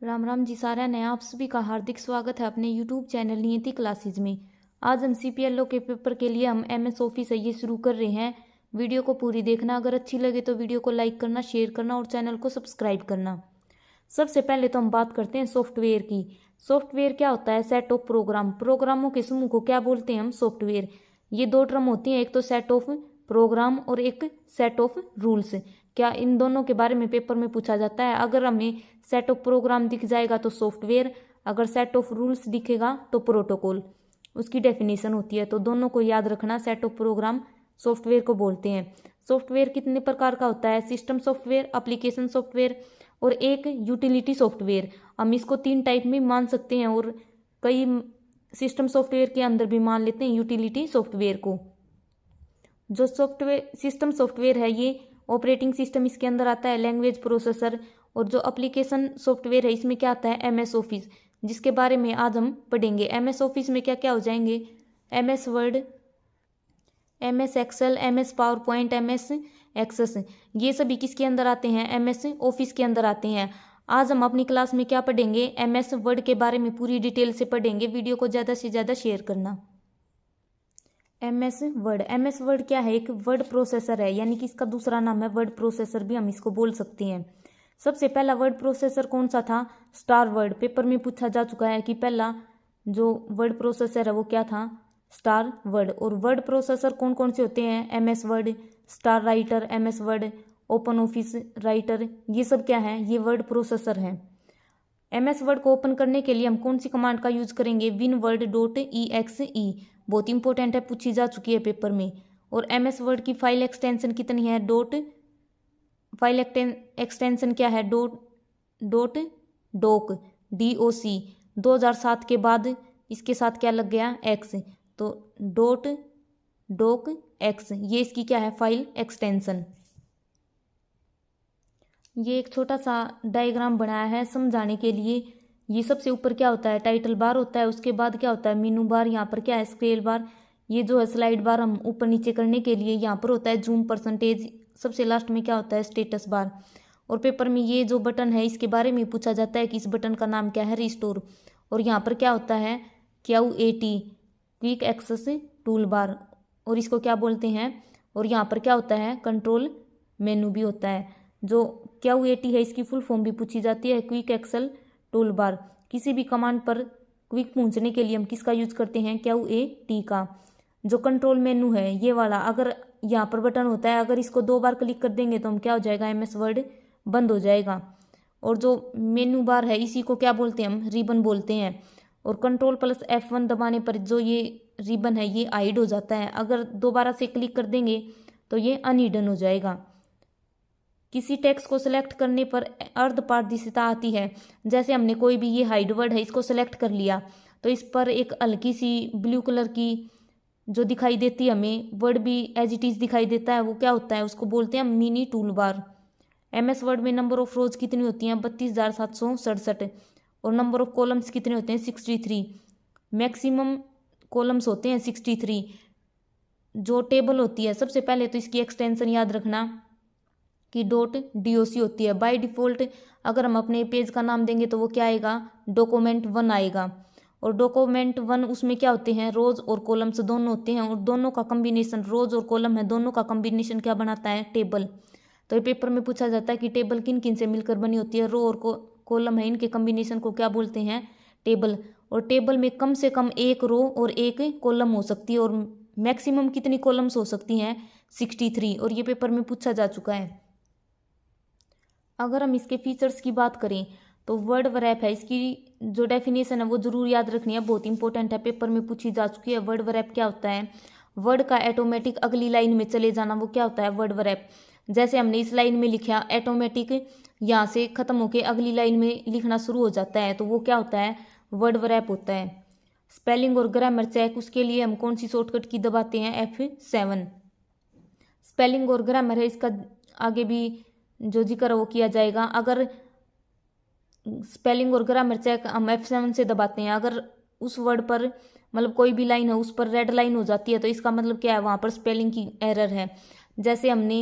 राम राम जी सारा ने आप सभी का हार्दिक स्वागत है अपने YouTube चैनल नियति क्लासेज में। आज हम CPLO के पेपर के लिए हम MS ऑफिस है ये शुरू कर रहे हैं। वीडियो को पूरी देखना, अगर अच्छी लगे तो वीडियो को लाइक करना, शेयर करना और चैनल को सब्सक्राइब करना। सबसे पहले तो हम बात करते हैं सॉफ्टवेयर की। सॉफ्टवेयर क्या होता है? Set of program. प्रोग्रामों के समूह को क्या बोलते हैं हम? सॉफ्टवेयर। ये दो टर्म होती हैं, एक तो सेट ऑफ प्रोग्राम और एक सेट ऑफ रूल्स। क्या इन दोनों के बारे में पेपर में पूछा जाता है? अगर हमें सेट ऑफ प्रोग्राम दिख जाएगा तो सॉफ्टवेयर, अगर सेट ऑफ रूल्स दिखेगा तो प्रोटोकॉल। उसकी डेफिनेशन होती है, तो दोनों को याद रखना। सेट ऑफ प्रोग्राम सॉफ्टवेयर को बोलते हैं। सॉफ्टवेयर कितने प्रकार का होता है? सिस्टम सॉफ्टवेयर, एप्लीकेशन सॉफ्टवेयर और एक यूटिलिटी सॉफ्टवेयर। हम इसको 3 टाइप में मान सकते हैं और कई सिस्टम सॉफ्टवेयर के अंदर भी मान लेते हैं यूटिलिटी सॉफ्टवेयर को। जो सॉफ्टवेयर सिस्टम सॉफ्टवेयर है ये ऑपरेटिंग सिस्टम इसके अंदर आता है, लैंग्वेज प्रोसेसर। और जो एप्लीकेशन सॉफ्टवेयर है इसमें क्या आता है? MS ऑफिस, जिसके बारे में आज हम पढ़ेंगे। MS ऑफिस में क्या क्या हो जाएंगे? MS Word, MS Excel, MS PowerPoint, MS Access, ये सभी किसके अंदर आते हैं? MS ऑफिस के अंदर आते हैं। आज हम अपनी क्लास में क्या पढ़ेंगे? MS वर्ड के बारे में पूरी डिटेल से पढ़ेंगे। वीडियो को ज़्यादा से ज़्यादा शेयर करना। MS वर्ड क्या है? एक वर्ड प्रोसेसर है, यानी कि इसका दूसरा नाम है वर्ड प्रोसेसर भी हम इसको बोल सकते हैं। सबसे पहला वर्ड प्रोसेसर कौन सा था? Star word. पेपर में पूछा जा चुका है कि पहला जो वर्ड प्रोसेसर है वो क्या था? Star word. और वर्ड प्रोसेसर कौन कौन से होते हैं? MS word, star writer, MS word, open office writer, ये सब क्या है? ये वर्ड प्रोसेसर है। MS वर्ड को ओपन करने के लिए हम कौन सी कमांड का यूज करेंगे? winword.exe। बहुत इंपॉर्टेंट है, पूछी जा चुकी है पेपर में। और MS वर्ड की फाइल एक्सटेंशन कितनी है? फाइल एक्सटेंशन क्या है? Dock, DOC। 2007 के बाद इसके साथ क्या लग गया? X, तो डॉक X, ये इसकी क्या है? File extension. ये एक छोटा सा डायग्राम बनाया है समझाने के लिए। ये सबसे ऊपर क्या होता है? टाइटल बार होता है। उसके बाद क्या होता है? मेनू बार। यहाँ पर क्या है? स्केल बार। ये जो है स्लाइड बार हम ऊपर नीचे करने के लिए यहाँ पर होता है जूम परसेंटेज। सबसे लास्ट में क्या होता है? Status bar. और पेपर में ये जो बटन है इसके बारे में पूछा जाता है कि इस बटन का नाम क्या है? रिस्टोर। और यहाँ पर क्या होता है? QAT, quick access toolbar, और इसको क्या बोलते हैं? और यहाँ पर क्या होता है? कंट्रोल मेनू भी होता है। जो QAT है इसकी फुल फॉर्म भी पूछी जाती है, क्विक एक्सेल टूल बार। किसी भी कमांड पर क्विक पहुंचने के लिए हम किसका यूज करते हैं? QAT का। जो कंट्रोल मेनू है ये वाला, अगर यहाँ पर बटन होता है, अगर इसको 2 बार क्लिक कर देंगे तो हम क्या हो जाएगा? MS वर्ड बंद हो जाएगा। और जो मेनू बार है इसी को क्या बोलते हैं? हम रिबन बोलते हैं। और Ctrl+F1 दबाने पर जो ये रिबन है ये हाइड हो जाता है। अगर दोबारा से क्लिक कर देंगे तो ये अनहिडन हो जाएगा। किसी टेक्स्ट को सिलेक्ट करने पर अर्धपारदर्शिता आती है। जैसे हमने कोई भी ये हाइड वर्ड है इसको सिलेक्ट कर लिया तो इस पर एक हल्की सी ब्लू कलर की जो दिखाई देती है, हमें वर्ड भी एज इट इज दिखाई देता है, वो क्या होता है? उसको बोलते हैं mini tool bar. MS word में नंबर ऑफ रोज कितनी होती हैं? 32,767। और नंबर ऑफ कॉलम्स कितने होते हैं? 63। मैक्सिमम कॉलम्स होते हैं 63। जो टेबल होती है, सबसे पहले तो इसकी एक्सटेंशन याद रखना कि .doc होती है। बाय डिफ़ॉल्ट अगर हम अपने पेज का नाम देंगे तो वो क्या आएगा? document1 आएगा। और document1 उसमें क्या होते हैं? रोज और कॉलम्स दोनों होते हैं, और दोनों का कम्बिनेशन, रोज और कॉलम है, दोनों का कम्बिनेशन क्या बनाता है? टेबल। तो ये पेपर में पूछा जाता है कि टेबल किन किन से मिलकर बनी होती है? रो और कॉलम है, इनके कम्बिनेशन को क्या बोलते हैं? टेबल। और टेबल में कम से कम एक रो और एक कॉलम हो सकती है, और मैक्सिमम कितनी कॉलम्स हो सकती हैं? 63। और ये पेपर में पूछा जा चुका है। अगर हम इसके फीचर्स की बात करें तो वर्ड वरैप है, इसकी जो डेफिनेशन है वो जरूर याद रखनी है, बहुत इंपॉर्टेंट है, पेपर में पूछी जा चुकी है। वर्ड वरैप क्या होता है? वर्ड का ऑटोमेटिक अगली लाइन में चले जाना, वो क्या होता है? वर्ड वरैप। जैसे हमने इस लाइन में लिखा, ऑटोमेटिक यहाँ से खत्म होके अगली लाइन में लिखना शुरू हो जाता है, तो वो क्या होता है? वर्ड वरैप होता है। स्पेलिंग और ग्रामर चेक, उसके लिए हम कौन सी शॉर्टकट की दबाते हैं? F7। स्पेलिंग और ग्रामर है, इसका आगे भी जो जिक्र है वो किया जाएगा। अगर स्पेलिंग और ग्रामर चेक हम F7 से दबाते हैं, अगर उस वर्ड पर मतलब कोई भी लाइन है उस पर रेड लाइन हो जाती है तो इसका मतलब क्या है? वहाँ पर स्पेलिंग की एरर है। जैसे हमने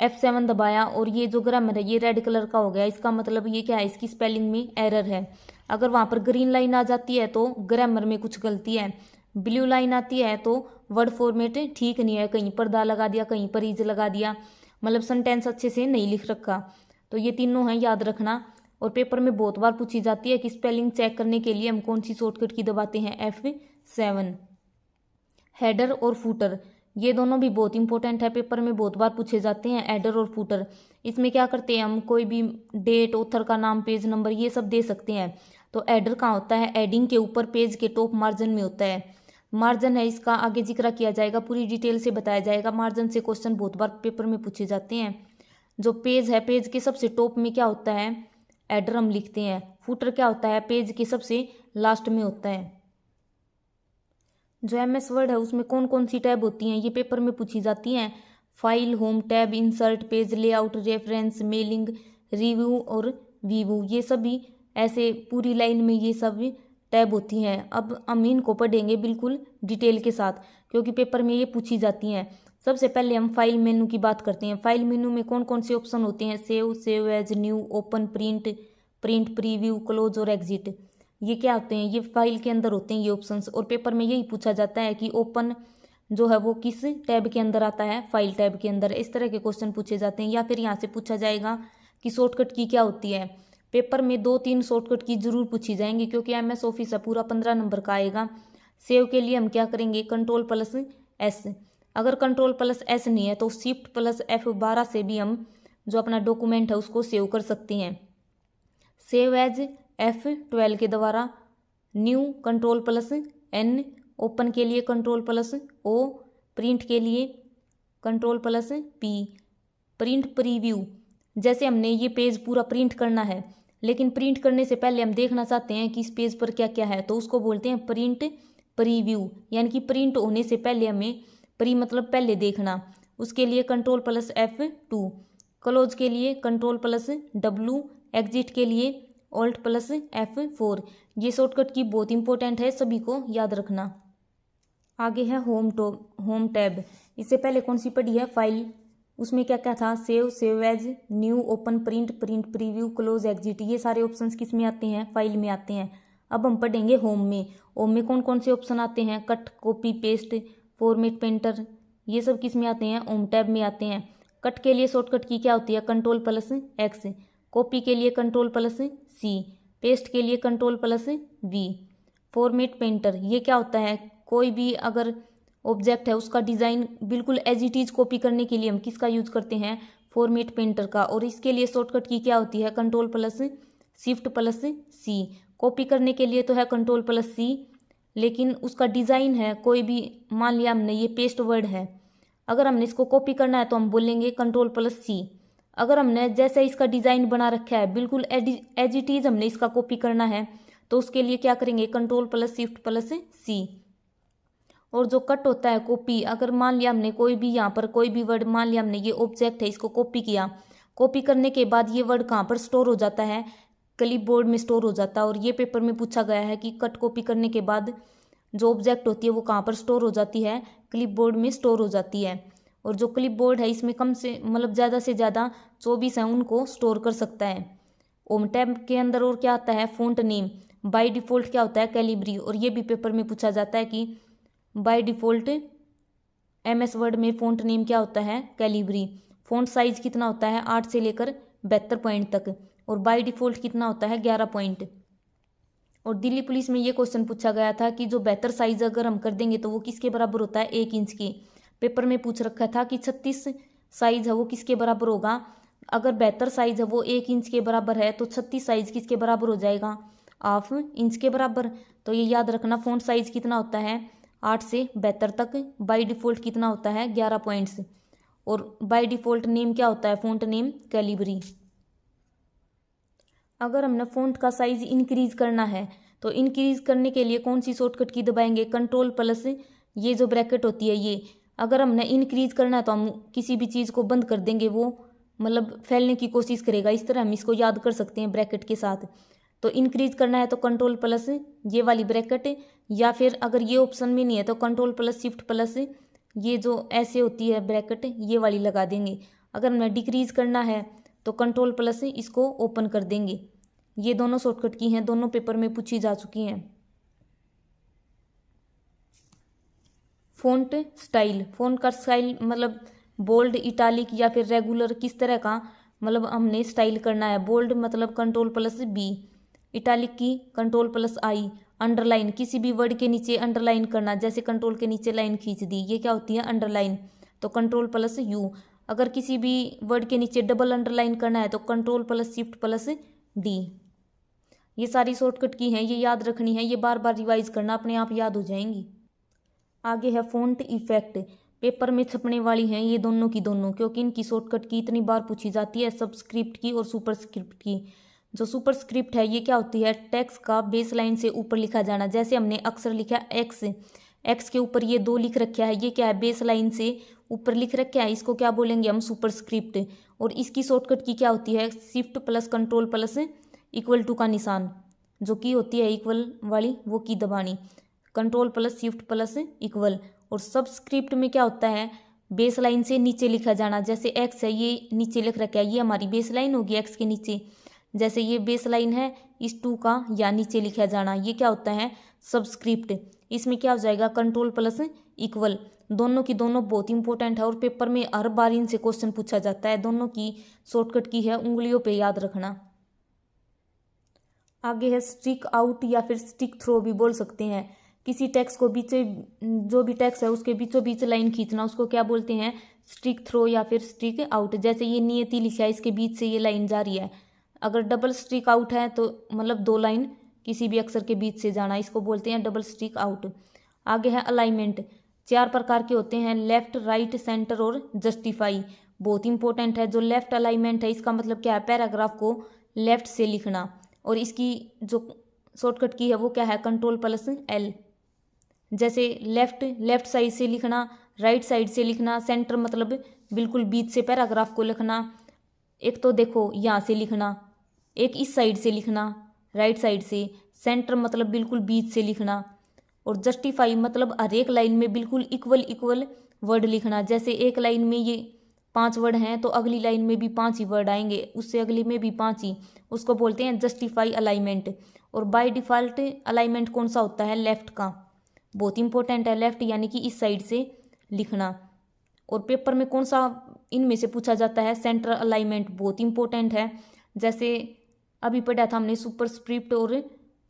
F7 दबाया और ये जो ग्रामर है ये रेड कलर का हो गया। इसका मतलब ये क्या है, इसकी स्पेलिंग में एरर है। अगर वहाँ पर ग्रीन लाइन आ जाती है तो ग्रामर में कुछ गलती है। ब्लू लाइन आती है तो वर्ड फॉर्मेट ठीक नहीं है, कहीं पर दा लगा दिया, कहीं पर इज लगा दिया, मतलब सेंटेंस अच्छे से नहीं लिख रखा। तो ये तीनों हैं, याद रखना। और पेपर में बहुत बार पूछी जाती है कि स्पेलिंग चेक करने के लिए हम कौन सी शॉर्टकट की दबाते हैं, F7। हेडर और फूटर, ये दोनों भी बहुत इंपॉर्टेंट है, पेपर में बहुत बार पूछे जाते हैं हेडर और फूटर। इसमें क्या करते हैं हम, कोई भी डेट, ऑथर का नाम, पेज नंबर, ये सब दे सकते हैं। तो हेडर कहाँ होता है, हेडिंग के ऊपर पेज के टॉप मार्जिन में होता है। मार्जिन है इसका आगे जिक्र किया जाएगा, पूरी डिटेल से बताया जाएगा। मार्जिन से क्वेश्चन बहुत बार पेपर में पूछे जाते हैं। जो पेज है, पेज के सबसे टॉप में क्या होता है, हेडर हम लिखते हैं। फूटर क्या होता है, पेज के सबसे लास्ट में होता है। जो MS वर्ड है उसमें कौन कौन सी टैब होती हैं, ये पेपर में पूछी जाती हैं। File, home tab, insert, page layout, reference, mailing, review और व्यू, ये सभी ऐसे पूरी लाइन में ये सब टैब होती हैं। अब हम इनको पढ़ेंगे बिल्कुल डिटेल के साथ, क्योंकि पेपर में ये पूछी जाती हैं। सबसे पहले हम फाइल मेनू की बात करते हैं। फाइल मेनू में कौन कौन से ऑप्शन होते हैं, save, save as, new, open, print, print preview, close और एग्जिट। ये क्या होते हैं, ये फाइल के अंदर होते हैं ये ऑप्शंस। और पेपर में यही पूछा जाता है कि ओपन जो है वो किस टैब के अंदर आता है, फाइल टैब के अंदर। इस तरह के क्वेश्चन पूछे जाते हैं। या फिर यहाँ से पूछा जाएगा कि शॉर्टकट की क्या होती है। पेपर में 2-3 शॉर्टकट की जरूर पूछी जाएंगी, क्योंकि MS ऑफिस है, पूरा 15 नंबर का आएगा। सेव के लिए हम क्या करेंगे, Ctrl+S। अगर Ctrl+S नहीं है तो Shift+F12 से भी हम जो अपना डॉक्यूमेंट है उसको सेव कर सकते हैं। सेव एज F12 के द्वारा, न्यू Ctrl+N, ओपन के लिए Ctrl+O, प्रिंट के लिए Ctrl+P, प्रिंट प्रीव्यू। जैसे हमने ये पेज पूरा प्रिंट करना है, लेकिन प्रिंट करने से पहले हम देखना चाहते हैं कि इस पेज पर क्या क्या है, तो उसको बोलते हैं प्रिंट प्रीव्यू। यानी कि प्रिंट होने से पहले हमें, प्री मतलब पहले देखना, उसके लिए Ctrl+F2, क्लोज के लिए Ctrl+W, एग्जिट के लिए Alt+F4। ये शॉर्टकट की बहुत इंपॉर्टेंट है, सभी को याद रखना। आगे है होम टैब। इससे पहले कौन सी पढ़ी है, फाइल। उसमें क्या क्या था, save, save as, new, open, print, print preview, close, exit. ये सारे ऑप्शंस किस में आते हैं, फाइल में आते हैं। अब हम पढ़ेंगे होम में। होम में कौन कौन से ऑप्शन आते हैं, cut, copy, paste, format, painter, ये सब किस में आते हैं, होम टैब में आते हैं। कट के लिए शॉर्टकट की क्या होती है, Ctrl+X, कॉपी के लिए Ctrl+C, पेस्ट के लिए Ctrl+V। फॉर्मेट पेंटर, ये क्या होता है, कोई भी अगर ऑब्जेक्ट है उसका डिज़ाइन बिल्कुल एज इट इज कॉपी करने के लिए हम किसका यूज करते हैं, फॉर्मेट पेंटर का। और इसके लिए शॉर्टकट की क्या होती है, Ctrl+Shift+C। कॉपी करने के लिए तो है Ctrl+C, लेकिन उसका डिज़ाइन है कोई भी, मान लिया हमने ये पेस्ट वर्ड है, अगर हमने इसको कॉपी करना है तो हम बोलेंगे Ctrl+C। अगर हमने जैसे इसका डिज़ाइन बना रखा है बिल्कुल एज इट इज हमने इसका कॉपी करना है, तो उसके लिए क्या करेंगे, Ctrl+Shift+C। और जो कट होता है, कॉपी, अगर मान लिया हमने कोई भी यहाँ पर कोई भी वर्ड, मान लिया हमने ये ऑब्जेक्ट है इसको कॉपी किया, कॉपी करने के बाद ये वर्ड कहाँ पर स्टोर हो जाता है, क्लिपबोर्ड में स्टोर हो जाता है। और ये पेपर में पूछा गया है कि कट कॉपी करने के बाद जो ऑब्जेक्ट होती है वो कहाँ पर स्टोर हो जाती है, क्लिपबोर्ड में स्टोर हो जाती है। और जो क्लिपबोर्ड है इसमें कम से मतलब ज़्यादा से ज़्यादा 24 है उनको स्टोर कर सकता है। होम टैब के अंदर और क्या आता है, फ़ॉन्ट नेम। बाय डिफ़ॉल्ट क्या होता है, कैलिब्री। और ये भी पेपर में पूछा जाता है कि बाय डिफ़ॉल्ट MS वर्ड में फ़ॉन्ट नेम क्या होता है, कैलिब्री। फ़ॉन्ट साइज़ कितना होता है, 8 से लेकर 72 पॉइंट तक। और बाय डिफ़ॉल्ट कितना होता है, 11 पॉइंट। और दिल्ली पुलिस में ये क्वेश्चन पूछा गया था कि जो बेहतर साइज़ अगर हम कर देंगे तो वो किसके बराबर होता है, 1 इंच की। पेपर में पूछ रखा था कि 36 साइज़ है वो किसके बराबर होगा। अगर बेहतर साइज़ है वो 1 इंच के बराबर है तो 36 साइज़ किसके बराबर हो जाएगा, हाफ इंच के बराबर। तो ये याद रखना, फ़ॉन्ट साइज़ कितना होता है, 8 से 72 तक। बाय डिफ़ॉल्ट कितना होता है, 11 पॉइंट्स। और बाय डिफ़ॉल्ट नेम क्या होता है, फ़ॉन्ट नेम कैलिब्री। अगर हमने फ़ॉन्ट का साइज़ इंक्रीज़ करना है तो इंक्रीज़ करने के लिए कौन सी शॉर्टकट की दबाएंगे, Ctrl+, ये जो ब्रैकेट होती है ये। अगर हमने इंक्रीज़ करना है तो हम किसी भी चीज़ को बंद कर देंगे, वो मतलब फैलने की कोशिश करेगा। इस तरह हम इसको याद कर सकते हैं ब्रैकेट के साथ। तो इंक्रीज़ करना है तो Ctrl+, ये वाली ब्रैकेट, या फिर अगर ये ऑप्शन में नहीं है तो Ctrl+Shift+, ये जो ऐसे होती है ब्रैकेट, ये वाली लगा देंगे। अगर हमें डिक्रीज करना है तो कंट्रोल प्लस इसको ओपन कर देंगे। ये दोनों शॉर्टकट की हैं, दोनों पेपर में पूछी जा चुकी हैं। फ़ॉन्ट स्टाइल, फ़ॉन्ट का स्टाइल मतलब बोल्ड, इटालिक या फिर रेगुलर, किस तरह का मतलब हमने स्टाइल करना है। बोल्ड मतलब कंट्रोल प्लस बी, इटालिक की कंट्रोल प्लस आई, अंडरलाइन किसी भी वर्ड के नीचे अंडरलाइन करना, जैसे कंट्रोल के नीचे लाइन खींच दी, ये क्या होती है अंडरलाइन, तो कंट्रोल प्लस यू। अगर किसी भी वर्ड के नीचे डबल अंडरलाइन करना है तो control plus shift plus D. ये सारी शॉर्टकट की हैं, ये याद रखनी है, ये बार बार रिवाइज करना, अपने आप याद हो जाएंगी। आगे है फ़ॉन्ट इफेक्ट, पेपर में छपने वाली हैं ये दोनों की दोनों, क्योंकि इनकी शॉर्टकट की इतनी बार पूछी जाती है, सबस्क्रिप्ट की और सुपरस्क्रिप्ट की। जो सुपरस्क्रिप्ट है ये क्या होती है, टेक्स्ट का बेस लाइन से ऊपर लिखा जाना। जैसे हमने अक्षर लिखा एक्स, एक्स के ऊपर ये 2 लिख रखा है, ये क्या है बेस लाइन से ऊपर लिख रखा है, इसको क्या बोलेंगे हम सुपरस्क्रिप्ट। और इसकी शॉर्टकट की क्या होती है, shift plus control plus equal to का निशान, जो की होती है इक्वल वाली वो की दबानी, control plus shift plus equal. और सबस्क्रिप्ट में क्या होता है, बेस लाइन से नीचे लिखा जाना। जैसे एक्स है ये नीचे लिख रखा है, ये हमारी बेस लाइन होगी एक्स के नीचे, जैसे ये बेस लाइन है इस 2 का या नीचे लिखा जाना, ये क्या होता है सबस्क्रिप्ट। इसमें क्या हो जाएगा कंट्रोल प्लस इक्वल। दोनों की दोनों बहुत इंपॉर्टेंट है और पेपर में हर बार इनसे क्वेश्चन पूछा जाता है। दोनों की शॉर्टकट की है, उंगलियों पे याद रखना। आगे है स्टिक आउट या फिर स्टिक थ्रो भी बोल सकते हैं। किसी टेक्स्ट को बीच, जो भी टेक्स्ट है उसके बीचों बीच लाइन खींचना, उसको क्या बोलते हैं स्टिक थ्रो या फिर स्टिक आउट। जैसे ये नियति लिखा है, इसके बीच से ये लाइन जा रही है, अगर डबल स्टिक आउट है तो मतलब 2 लाइन किसी भी अक्षर के बीच से जाना, इसको बोलते हैं डबल स्टिक आउट। आगे है अलाइनमेंट, 4 प्रकार के होते हैं, लेफ्ट, राइट, सेंटर और जस्टिफाई। बहुत इंपॉर्टेंट है। जो लेफ्ट अलाइनमेंट है इसका मतलब क्या है, पैराग्राफ को लेफ्ट से लिखना, और इसकी जो शॉर्टकट की है वो क्या है कंट्रोल प्लस एल। जैसे लेफ्ट साइड से लिखना, राइट साइड से लिखना, सेंटर मतलब बिल्कुल बीच से पैराग्राफ को लिखना। एक तो देखो यहाँ से लिखना, एक इस साइड से लिखना राइट साइड से, सेंटर मतलब बिल्कुल बीच से लिखना, और जस्टिफाई मतलब हर एक लाइन में बिल्कुल इक्वल वर्ड लिखना। जैसे एक लाइन में ये 5 वर्ड हैं तो अगली लाइन में भी 5 ही वर्ड आएंगे, उससे अगली में भी 5 ही, उसको बोलते हैं जस्टिफाई अलाइनमेंट। और बाय डिफ़ॉल्ट अलाइनमेंट कौन सा होता है, लेफ्ट का, बहुत इंपॉर्टेंट है, लेफ्ट यानी कि इस साइड से लिखना। और पेपर में कौन सा इनमें से पूछा जाता है, सेंटर अलाइनमेंट, बहुत इंपॉर्टेंट है। जैसे अभी पढ़ा था हमने सुपरस्क्रिप्ट और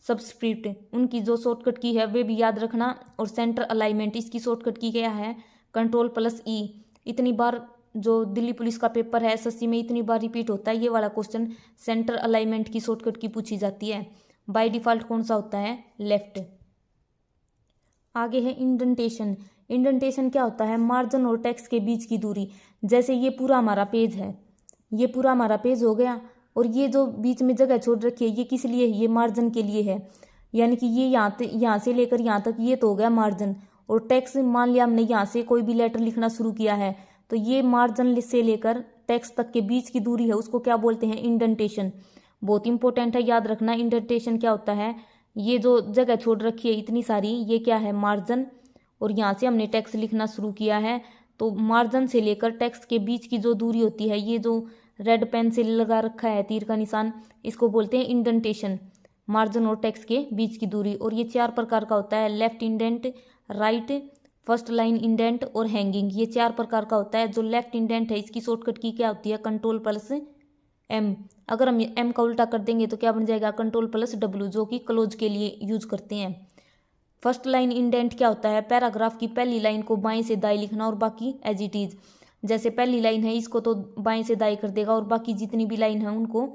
सबस्क्रिप्ट, उनकी जो शॉर्टकट की है वे भी याद रखना। और सेंटर अलाइनमेंट इसकी शॉर्टकट की क्या है कंट्रोल प्लस ई। इतनी बार जो दिल्ली पुलिस का पेपर है एसएससी में इतनी बार रिपीट होता है ये वाला क्वेश्चन, सेंटर अलाइनमेंट की शॉर्टकट की पूछी जाती है। बाय डिफ़ॉल्ट कौन सा होता है, लेफ्ट। आगे है इंडेंटेशन। इंडेंटेशन क्या होता है, मार्जिन और टेक्स्ट के बीच की दूरी। जैसे ये पूरा हमारा पेज है, ये पूरा हमारा पेज हो गया, और ये जो बीच में जगह छोड़ रखी है ये किस लिए है, ये मार्जिन के लिए है, यानी कि ये यहाँ से लेकर यहाँ तक ये तो हो गया मार्जिन। और टेक्स्ट मान लिया हमने यहाँ से कोई भी लेटर लिखना शुरू किया है तो ये मार्जिन से लेकर टेक्स्ट तक के बीच की दूरी है, उसको क्या बोलते हैं, इंडेंटेशन। बहुत इंपॉर्टेंट है, याद रखना। इंडेंटेशन क्या होता है, ये जो जगह छोड़ रखी है इतनी सारी, ये क्या है मार्जिन। और यहाँ से हमने टेक्स्ट लिखना शुरू किया है तो मार्जिन से लेकर टेक्स्ट के बीच की जो दूरी होती है, ये जो रेड पेन से लगा रखा है तीर का निशान, इसको बोलते हैं इंडेंटेशन, मार्जिन और टेक्स्ट के बीच की दूरी। और ये 4 प्रकार का होता है, left indent, right, first line indent और हैंगिंग। ये 4 प्रकार का होता है। जो लेफ्ट इंडेंट है इसकी शॉर्टकट की क्या होती है, कंट्रोल प्लस एम। अगर हम एम का उल्टा कर देंगे तो क्या बन जाएगा, कंट्रोल प्लस डब्ल्यू, जो कि क्लोज के लिए यूज करते हैं। फर्स्ट लाइन इंडेंट क्या होता है, पैराग्राफ की पहली लाइन को बाएं से दाएं लिखना और बाकी एज इट इज। जैसे पहली लाइन है इसको तो बाएं से दाएं कर देगा और बाकी जितनी भी लाइन है उनको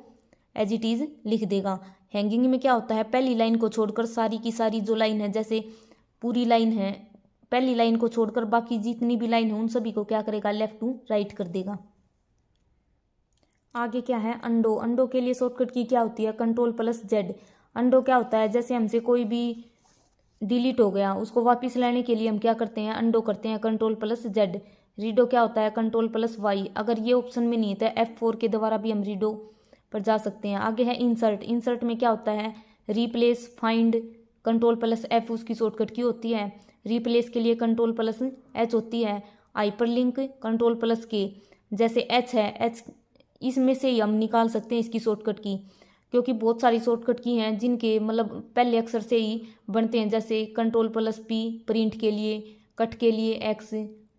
एज इट इज लिख देगा। हैंगिंग में क्या होता है, पहली लाइन को छोड़कर सारी की सारी जो लाइन है, जैसे पूरी लाइन है, पहली लाइन को छोड़कर बाकी जितनी भी लाइन है उन सभी को क्या करेगा, लेफ्ट टू राइट कर देगा। आगे क्या है, अंडो। अंडो के लिए शॉर्टकट की क्या होती है, कंट्रोल प्लस जेड। अंडो क्या होता है, जैसे हमसे कोई भी डिलीट हो गया उसको वापस लाने के लिए हम क्या करते हैं, अंडो करते हैं, कंट्रोल प्लस जेड। रीडो क्या होता है, कंट्रोल प्लस वाई। अगर ये ऑप्शन में नहीं है तो F4 के द्वारा भी हम रीडो पर जा सकते हैं। आगे है इंसर्ट। इंसर्ट में क्या होता है, replace, find, control plus F उसकी शॉर्टकट की होती है। रिप्लेस के लिए कंट्रोल प्लस H होती है। Hyperlink control plus K। जैसे एच है, एच इसमें से ही हम निकाल सकते हैं इसकी शॉर्टकट की, क्योंकि बहुत सारी शॉर्टकट की हैं जिनके मतलब पहले अक्षर से ही बनते हैं, जैसे Ctrl+P प्रिंट के लिए, कट के लिए एक्स,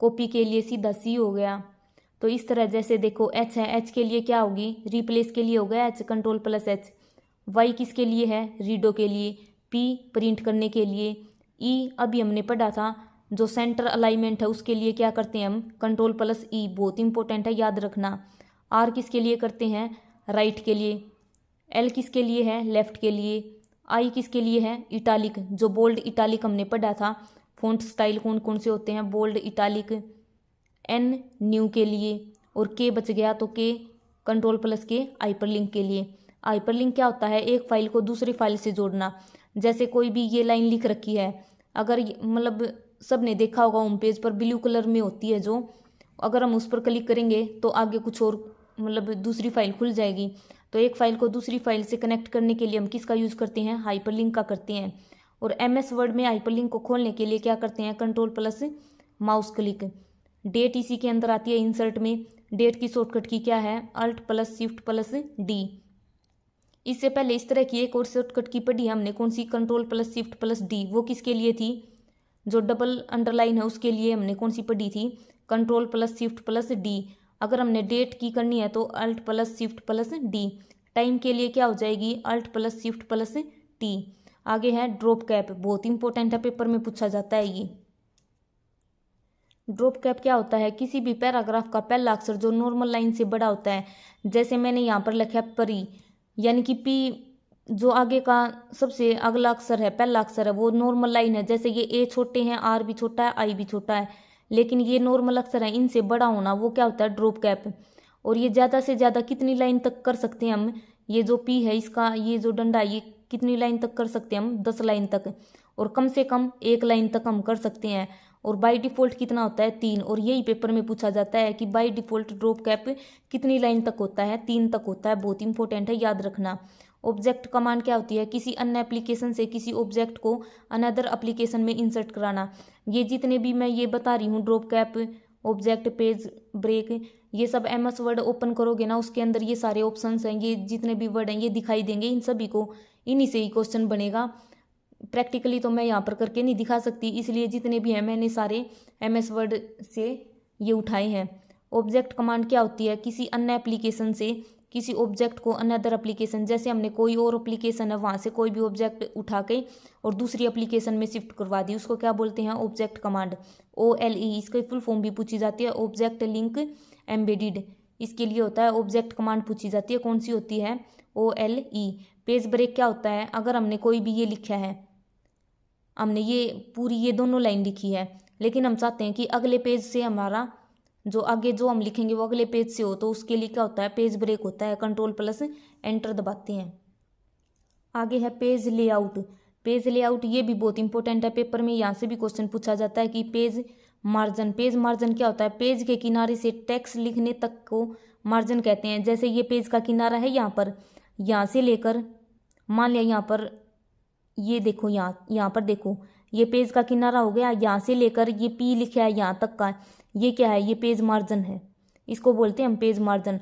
कॉपी के लिए सीधा सी हो गया। तो इस तरह जैसे देखो एच है, एच के लिए क्या होगी, रिप्लेस के लिए हो गया एच, Ctrl+H। वाई किसके लिए है, रीडो के लिए। पी प्रिंट करने के लिए। ई अभी हमने पढ़ा था जो सेंटर अलाइनमेंट है उसके लिए क्या करते हैं हम, Ctrl+E, बहुत इंपॉर्टेंट है याद रखना। आर किसके लिए करते हैं, राइट के लिए। एल किसके लिए है, लेफ्ट के लिए। आई किसके लिए है, इटालिक, जो बोल्ड इटालिक हमने पढ़ा था, फॉन्ट स्टाइल कौन कौन से होते हैं, बोल्ड इटालिक। एन न्यू के लिए। और के बच गया तो के Ctrl+K हाइपरलिंक के लिए। हाइपरलिंक क्या होता है, एक फाइल को दूसरी फाइल से जोड़ना। जैसे कोई भी ये लाइन लिख रखी है, अगर मतलब सबने देखा होगा होम पेज पर ब्लू कलर में होती है जो, अगर हम उस पर क्लिक करेंगे तो आगे कुछ और मतलब दूसरी फाइल खुल जाएगी। तो एक फाइल को दूसरी फाइल से कनेक्ट करने के लिए हम किसका यूज़ करते हैं, हाइपरलिंक का करते हैं। और MS वर्ड में हाइपरलिंक को खोलने के लिए क्या करते हैं, Ctrl+ माउस क्लिक। डेट इसी के अंदर आती है इंसर्ट में। डेट की शॉर्टकट की क्या है, Alt+Shift+D। इससे पहले इस तरह की एक और शॉर्टकट की पढ़ी है हमने, कौन सी, Ctrl+Shift+D। वो किसके लिए थी, जो डबल अंडरलाइन है उसके लिए हमने कौन सी पढ़ी थी, Ctrl+Shift+D। अगर हमने डेट की करनी है तो Alt+Shift+D। टाइम के लिए क्या हो जाएगी, Alt+Shift+T। आगे है ड्रॉप कैप, बहुत इंपॉर्टेंट है, पेपर में पूछा जाता है ये। ड्रॉप कैप क्या होता है, किसी भी पैराग्राफ का पहला अक्षर जो नॉर्मल लाइन से बड़ा होता है, जैसे मैंने यहाँ पर लिखा है परी, यानी कि पी जो आगे का सबसे अगला अक्षर है, पहला अक्षर है, वो नॉर्मल लाइन है। जैसे ये ए छोटे हैं, आर भी छोटा है, आई भी छोटा है, लेकिन ये नॉर्मल अक्षर है, इनसे बड़ा होना वो क्या होता है, ड्रॉप कैप। और ये ज़्यादा से ज़्यादा कितनी लाइन तक कर सकते हैं हम, ये जो पी है इसका ये जो डंडा है ये कितनी लाइन तक कर सकते हैं हम, 10 लाइन तक। और कम से कम 1 लाइन तक हम कर सकते हैं। और बाय डिफ़ॉल्ट कितना होता है, 3। और यही पेपर में पूछा जाता है कि बाय डिफ़ॉल्ट ड्रॉप कैप कितनी लाइन तक होता है, 3 तक होता है, बहुत इंपॉर्टेंट है याद रखना। ऑब्जेक्ट कमांड क्या होती है, किसी अन्य एप्लीकेशन से किसी ऑब्जेक्ट को अनदर एप्लीकेशन में इंसर्ट कराना। ये जितने भी मैं ये बता रही हूँ, drop cap, object, page break, ये सब MS वर्ड ओपन करोगे ना, उसके अंदर ये सारे ऑप्शंस हैं, ये जितने भी वर्ड हैं ये दिखाई देंगे। इन सभी को इन्हीं से ही क्वेश्चन बनेगा। प्रैक्टिकली तो मैं यहाँ पर करके नहीं दिखा सकती, इसलिए जितने भी हैं मैंने सारे MS वर्ड से ये उठाए हैं। ऑब्जेक्ट कमांड क्या होती है, किसी अन्य एप्लीकेशन से किसी ऑब्जेक्ट को अनदर एप्लीकेशन, जैसे हमने कोई और एप्लीकेशन है वहाँ से कोई भी ऑब्जेक्ट उठा के और दूसरी एप्लीकेशन में शिफ्ट करवा दी, उसको क्या बोलते हैं, ऑब्जेक्ट कमांड। OLE इसकी फुल फॉर्म भी पूछी जाती है, ऑब्जेक्ट लिंक एम्बेडेड, इसके लिए होता है ऑब्जेक्ट कमांड पूछी जाती है, कौन सी होती है, OLE। पेज ब्रेक क्या होता है, अगर हमने कोई भी ये लिखा है, हमने ये पूरी ये दोनों लाइन लिखी है, लेकिन हम चाहते हैं कि अगले पेज से हमारा जो आगे जो हम लिखेंगे वो अगले पेज से हो, तो उसके लिए क्या होता है, पेज ब्रेक होता है, Ctrl+Enter दबाते हैं। आगे है पेज लेआउट। पेज लेआउट ये भी बहुत इंपॉर्टेंट है, पेपर में यहाँ से भी क्वेश्चन पूछा जाता है कि पेज मार्जिन। पेज मार्जिन क्या होता है, पेज के किनारे से टेक्स्ट लिखने तक को मार्जिन कहते हैं। जैसे ये पेज का किनारा है यहाँ पर, यहाँ से लेकर मान लिया यहाँ पर, ये देखो यहाँ पर देखो, ये पेज का किनारा हो गया, यहाँ से लेकर ये P लिखा है यहाँ तक का, ये क्या है, ये पेज मार्जिन है, इसको बोलते हैं हम पेज मार्जिन।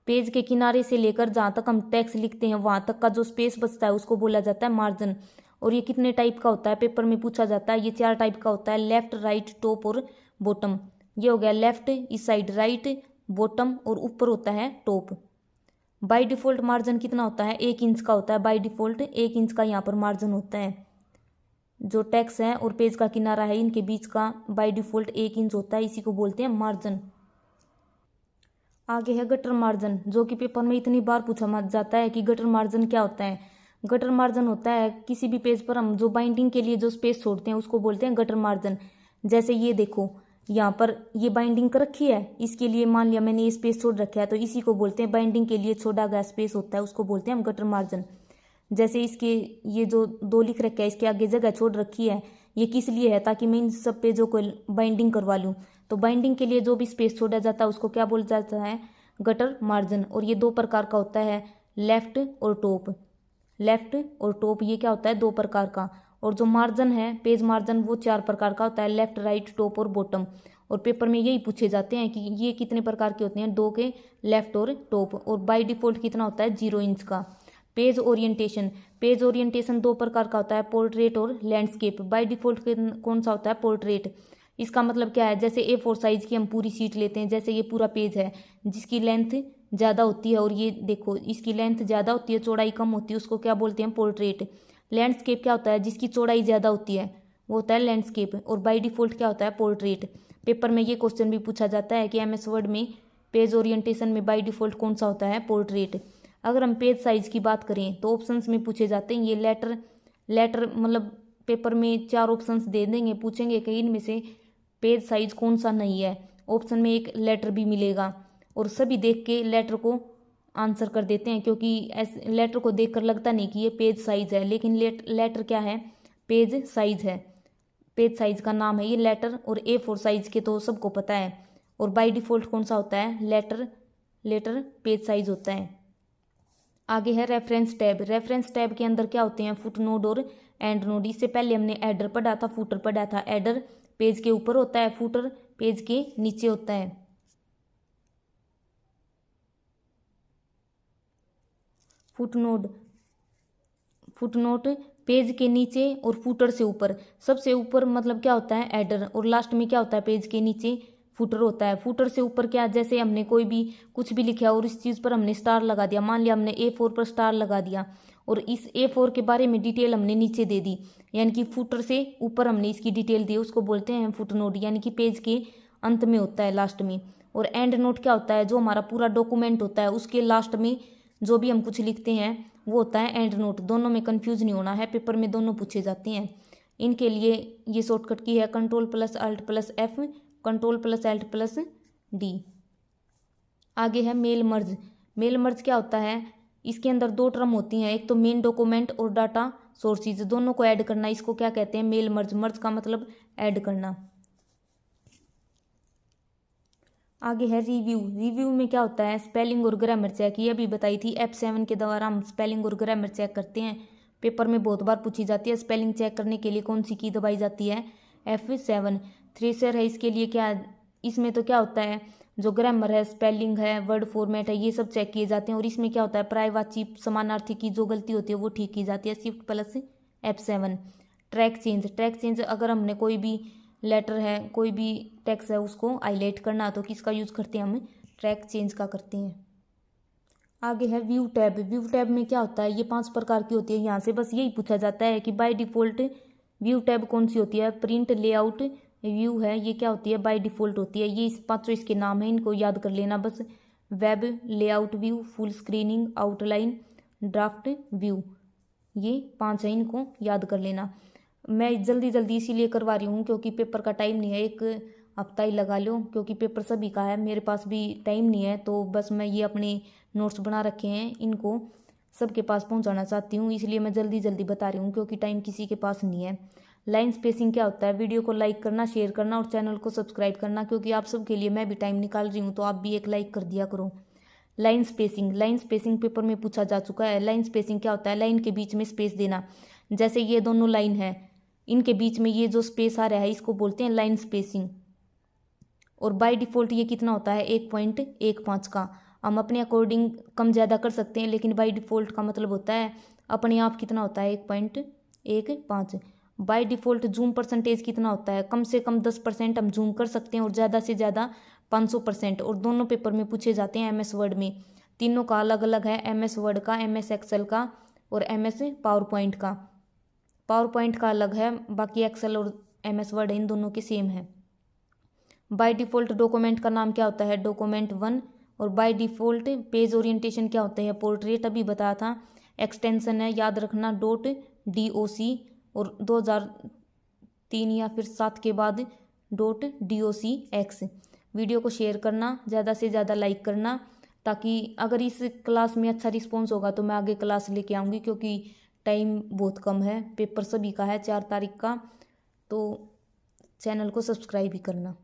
पेज के किनारे से लेकर जहाँ तक हम टेक्स्ट लिखते हैं वहाँ तक का जो स्पेस बचता है उसको बोला जाता है मार्जिन। और ये कितने टाइप का होता है, पेपर में पूछा जाता है, ये 4 टाइप का होता है, लेफ्ट, राइट, टॉप और बॉटम। ये हो गया लेफ्ट इस साइड, राइट बॉटम, और ऊपर होता है टॉप। बाय डिफ़ॉल्ट मार्जिन कितना होता है, 1 इंच का होता है, बाय डिफ़ॉल्ट 1 इंच का यहाँ पर मार्जिन होता है। जो टेक्स्ट है और पेज का किनारा है इनके बीच का बाय डिफ़ॉल्ट 1 इंच होता है, इसी को बोलते हैं मार्जिन। आगे है गटर मार्जिन, जो कि पेपर में इतनी बार पूछा जाता है कि गटर मार्जिन क्या होता है। गटर मार्जिन होता है किसी भी पेज पर हम जो बाइंडिंग के लिए जो स्पेस छोड़ते हैं उसको बोलते हैं गटर मार्जिन। जैसे ये देखो यहाँ पर ये बाइंडिंग कर रखी है, इसके लिए मान लिया मैंने ये स्पेस छोड़ रखा है, तो इसी को बोलते हैं बाइंडिंग के लिए छोड़ा गया स्पेस होता है, उसको बोलते हैं हम गटर मार्जिन। जैसे इसके ये जो 2 लिख रखा है इसके आगे जगह छोड़ रखी है, ये किस लिए है, ताकि मैं इन सब पेजों को बाइंडिंग करवा लूँ। तो बाइंडिंग के लिए जो भी स्पेस छोड़ा जाता है उसको क्या बोला जाता है, गटर मार्जिन। और ये 2 प्रकार का होता है, लेफ्ट और टॉप। लेफ्ट और टॉप ये क्या होता है, 2 प्रकार का। और जो मार्जिन है पेज मार्जिन वो 4 प्रकार का होता है, लेफ्ट, राइट, टॉप और बॉटम। और पेपर में यही पूछे जाते हैं कि ये कितने प्रकार के होते हैं, 2 के लेफ्ट और टॉप, और बाय डिफ़ॉल्ट कितना होता है, 0 इंच का। पेज ओरिएंटेशन, पेज ओरिएंटेशन 2 प्रकार का होता है, पोर्ट्रेट और लैंडस्केप। बाय डिफ़ॉल्ट कौन सा होता है, पोर्ट्रेट। इसका मतलब क्या है, जैसे A4 साइज़ की हम पूरी शीट लेते हैं, जैसे ये पूरा पेज है जिसकी लेंथ ज़्यादा होती है, और ये देखो इसकी लेंथ ज़्यादा होती है, चौड़ाई कम होती है, उसको क्या बोलते हैं, पोर्ट्रेट। लैंडस्केप क्या होता है, जिसकी चौड़ाई ज़्यादा होती है वो होता है लैंडस्केप, और बाय डिफ़ॉल्ट क्या होता है, पोर्ट्रेट। पेपर में ये क्वेश्चन भी पूछा जाता है कि MS वर्ड में पेज ओरिएंटेशन में बाय डिफ़ॉल्ट कौन सा होता है, पोर्ट्रेट। अगर हम पेज साइज़ की बात करें तो ऑप्शंस में पूछे जाते हैं ये लेटर मतलब पेपर में 4 ऑप्शंस दे देंगे, पूछेंगे कि इनमें से पेज साइज़ कौन सा नहीं है। ऑप्शन में एक लेटर भी मिलेगा, और सभी देख के लेटर को आंसर कर देते हैं, क्योंकि लेटर को देखकर लगता नहीं कि ये पेज साइज़ है, लेकिन लेटर क्या है, पेज साइज़ है। पेज साइज़ का नाम है ये लेटर, और A4 साइज़ के तो सबको पता है। और बाय डिफ़ॉल्ट कौन सा होता है, लेटर पेज साइज़ होता है। आगे है रेफरेंस टैब। रेफरेंस टैब के अंदर क्या होते हैं, फुट नोट और एंड नोट। इससे पहले हमने एडर पढ़ा था, फुटर पढ़ा था। एडर पेज के ऊपर होता है, फुटर पेज के नीचे होता है। फुटनोट पेज के नीचे और फुटर से ऊपर। सबसे ऊपर मतलब क्या होता है, एडर, और लास्ट में क्या होता है, पेज के नीचे फुटर होता है। फुटर से ऊपर क्या, जैसे हमने कोई भी कुछ भी लिखा और इस चीज़ पर हमने स्टार लगा दिया, मान लिया हमने A4 पर स्टार लगा दिया, और इस A4 के बारे में डिटेल हमने नीचे दे दी, यानी कि फुटर से ऊपर हमने इसकी डिटेल दी, उसको बोलते हैं फुटनोट, यानी कि पेज के अंत में होता है, लास्ट में। और एंड नोट क्या होता है, जो हमारा पूरा डॉक्यूमेंट होता है उसके लास्ट में जो भी हम कुछ लिखते हैं वो होता है एंड नोट। दोनों में कंफ्यूज नहीं होना है, पेपर में दोनों पूछे जाते हैं। इनके लिए ये शॉर्टकट की है Ctrl+Alt+F, Ctrl+Alt+D। आगे है मेल मर्ज। मेल मर्ज क्या होता है, इसके अंदर 2 टर्म होती हैं, एक तो मेन डॉक्यूमेंट और डाटा सोर्सेज, दोनों को ऐड करना, इसको क्या कहते हैं, मेल मर्ज। मर्ज का मतलब ऐड करना। आगे है रिव्यू। रिव्यू में क्या होता है, स्पेलिंग और ग्रामर चेक। ये अभी बताई थी, F7 के द्वारा हम स्पेलिंग और ग्रामर चेक करते हैं। पेपर में बहुत बार पूछी जाती है, स्पेलिंग चेक करने के लिए कौन सी की दबाई जाती है, F7। थ्रेशर है, इसके लिए क्या, इसमें तो क्या होता है, जो ग्रामर है, स्पेलिंग है, वर्ड फॉर्मेट है, ये सब चेक किए जाते हैं। और इसमें क्या होता है, पर्यायवाची समानार्थी की जो गलती होती है वो ठीक की जाती है, Shift+F7। ट्रैक चेंज, अगर हमने कोई भी लेटर है, कोई भी टेक्स्ट है, उसको हाईलाइट करना तो किसका यूज़ करते हैं, हम ट्रैक चेंज का करते हैं। आगे है व्यू टैब। व्यू टैब में क्या होता है, ये 5 प्रकार की होती है। यहाँ से बस यही पूछा जाता है कि बाय डिफ़ॉल्ट व्यू टैब कौन सी होती है। प्रिंट, लेआउट, व्यू है, ये क्या होती है, बाय डिफ़ॉल्ट होती है। ये 5 इसके नाम है, इनको याद कर लेना बस। Web, layout view, full screening, outline, draft view, ये 5 है, इनको याद कर लेना। मैं जल्दी इसीलिए करवा रही हूँ क्योंकि पेपर का टाइम नहीं है, 1 हफ्ता ही लगा लो, क्योंकि पेपर सभी का है, मेरे पास भी टाइम नहीं है, तो बस मैं ये अपने नोट्स बना रखे हैं, इनको सबके पास पहुँचाना चाहती हूँ, इसलिए मैं जल्दी बता रही हूँ, क्योंकि टाइम किसी के पास नहीं है। लाइन स्पेसिंग क्या होता है, वीडियो को लाइक करना, शेयर करना और चैनल को सब्सक्राइब करना, क्योंकि आप सबके लिए मैं भी टाइम निकाल रही हूँ, तो आप भी एक लाइक कर दिया करो। लाइन स्पेसिंग पेपर में पूछा जा चुका है। लाइन स्पेसिंग क्या होता है, लाइन के बीच में स्पेस देना। जैसे ये दोनों लाइन है, इनके बीच में ये जो स्पेस आ रहा है इसको बोलते हैं लाइन स्पेसिंग। और बाय डिफ़ॉल्ट ये कितना होता है, 1.15 का। हम अपने अकॉर्डिंग कम ज़्यादा कर सकते हैं, लेकिन बाय डिफ़ॉल्ट का मतलब होता है अपने आप कितना होता है, 1.15। बाय डिफ़ॉल्ट जूम परसेंटेज कितना होता है, कम से कम 10% हम जूम कर सकते हैं और ज़्यादा से ज़्यादा 500%। और दोनों पेपर में पूछे जाते हैं MS वर्ड में। तीनों का अलग अलग है, MS वर्ड का, MS एक्सेल का और MS पावर पॉइंट का। पावर पॉइंट का अलग है, बाकी एक्सेल और MS वर्ड इन दोनों के सेम है। बाय डिफ़ॉल्ट डॉक्यूमेंट का नाम क्या होता है, डॉक्यूमेंट 1। और बाय डिफ़ॉल्ट पेज ओरिएंटेशन क्या होता है, पोर्ट्रेट, अभी बताया था। एक्सटेंशन है, याद रखना, .doc, और 2003 या फिर 7 के बाद .docx। वीडियो को शेयर करना, ज़्यादा से ज़्यादा लाइक करना, ताकि अगर इस क्लास में अच्छा रिस्पॉन्स होगा तो मैं आगे क्लास लेके आऊँगी, क्योंकि टाइम बहुत कम है, पेपर सभी का है 4 तारीख का। तो चैनल को सब्सक्राइब भी करना।